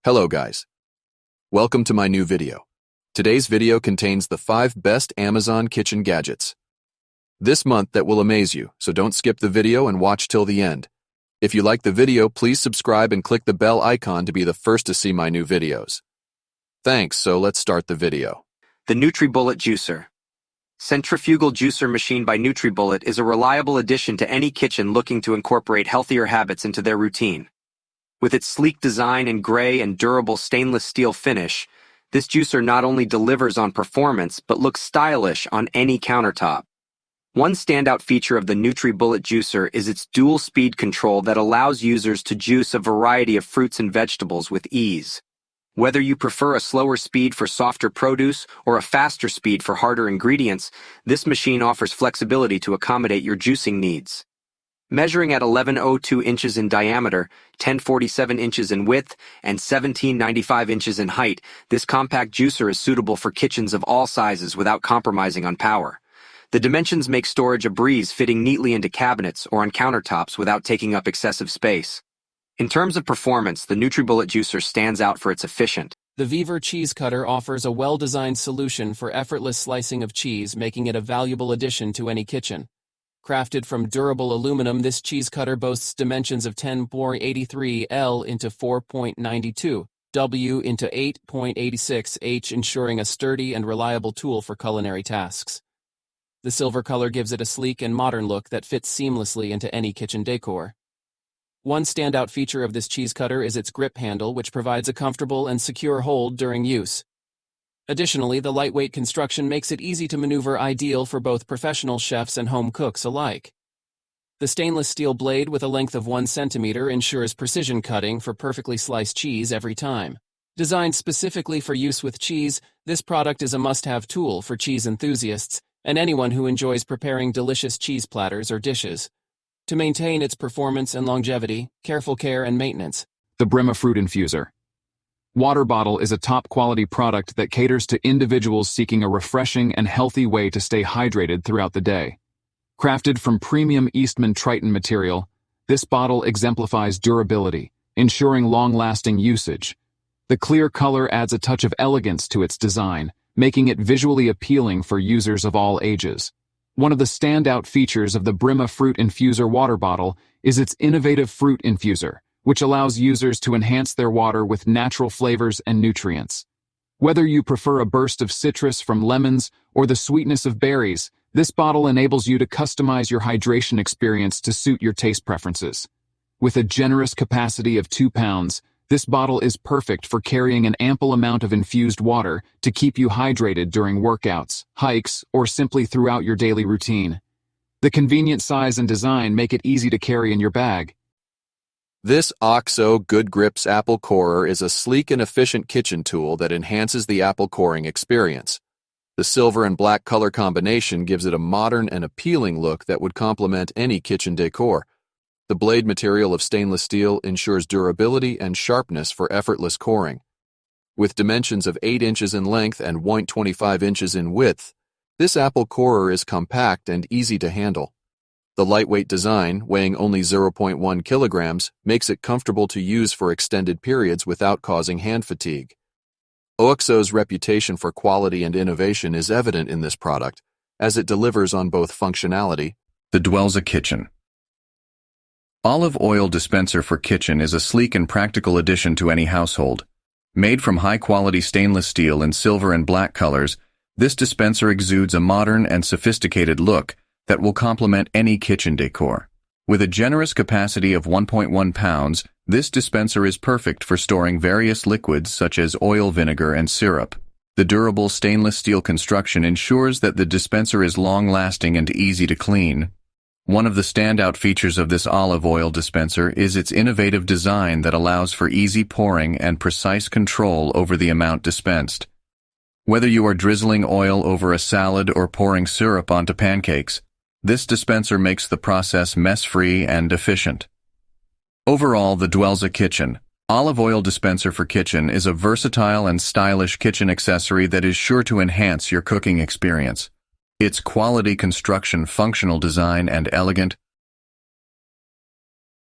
Hello guys. Welcome to my new video. Today's video contains the 5 best Amazon kitchen gadgets this month that will amaze you, so don't skip the video and watch till the end. If you like the video, please subscribe and click the bell icon to be the first to see my new videos. Thanks, so let's start the video. The NutriBullet Juicer. Centrifugal juicer machine by NutriBullet is a reliable addition to any kitchen looking to incorporate healthier habits into their routine. With its sleek design and gray and durable stainless steel finish, this juicer not only delivers on performance but looks stylish on any countertop. One standout feature of the NutriBullet juicer is its dual-speed control that allows users to juice a variety of fruits and vegetables with ease. Whether you prefer a slower speed for softer produce or a faster speed for harder ingredients, this machine offers flexibility to accommodate your juicing needs. Measuring at 11.02 inches in diameter, 10.47 inches in width, and 17.95 inches in height, this compact juicer is suitable for kitchens of all sizes without compromising on power. The dimensions make storage a breeze, fitting neatly into cabinets or on countertops without taking up excessive space. In terms of performance, the NutriBullet juicer stands out for its efficient. The Weaver cheese cutter offers a well-designed solution for effortless slicing of cheese, making it a valuable addition to any kitchen. Crafted from durable aluminum, this cheese cutter boasts dimensions of 10.83 L into 4.92 W into 8.86 H, ensuring a sturdy and reliable tool for culinary tasks. The silver color gives it a sleek and modern look that fits seamlessly into any kitchen decor. One standout feature of this cheese cutter is its grip handle, which provides a comfortable and secure hold during use. Additionally, the lightweight construction makes it easy to maneuver, ideal for both professional chefs and home cooks alike. The stainless steel blade with a length of 1 centimeter ensures precision cutting for perfectly sliced cheese every time. Designed specifically for use with cheese, this product is a must-have tool for cheese enthusiasts and anyone who enjoys preparing delicious cheese platters or dishes. To maintain its performance and longevity, careful care and maintenance. The Brima Fruit Infuser. Water bottle is a top-quality product that caters to individuals seeking a refreshing and healthy way to stay hydrated throughout the day. Crafted from premium Eastman Triton material, this bottle exemplifies durability, ensuring long-lasting usage. The clear color adds a touch of elegance to its design, making it visually appealing for users of all ages. One of the standout features of the Brima Fruit Infuser water bottle is its innovative fruit infuser, which allows users to enhance their water with natural flavors and nutrients. Whether you prefer a burst of citrus from lemons or the sweetness of berries, this bottle enables you to customize your hydration experience to suit your taste preferences. With a generous capacity of 2 pounds, this bottle is perfect for carrying an ample amount of infused water to keep you hydrated during workouts, hikes, or simply throughout your daily routine. The convenient size and design make it easy to carry in your bag. This OXO Good Grips Apple Corer is a sleek and efficient kitchen tool that enhances the apple coring experience. The silver and black color combination gives it a modern and appealing look that would complement any kitchen decor. The blade material of stainless steel ensures durability and sharpness for effortless coring. With dimensions of 8 inches in length and 1.25 inches in width, this apple corer is compact and easy to handle. The lightweight design, weighing only 0.1 kilograms, makes it comfortable to use for extended periods without causing hand fatigue. OXO's reputation for quality and innovation is evident in this product, as it delivers on both functionality. The Dwelza Kitchen. Olive oil dispenser for kitchen is a sleek and practical addition to any household. Made from high-quality stainless steel in silver and black colors, this dispenser exudes a modern and sophisticated look that will complement any kitchen decor. With a generous capacity of 1.1 pounds, this dispenser is perfect for storing various liquids such as oil, vinegar, and syrup. The durable stainless steel construction ensures that the dispenser is long-lasting and easy to clean. One of the standout features of this olive oil dispenser is its innovative design that allows for easy pouring and precise control over the amount dispensed. Whether you are drizzling oil over a salad or pouring syrup onto pancakes, this dispenser makes the process mess-free and efficient. Overall, the Dwelza Kitchen Olive Oil Dispenser for Kitchen is a versatile and stylish kitchen accessory that is sure to enhance your cooking experience. Its quality construction, functional design, and elegant,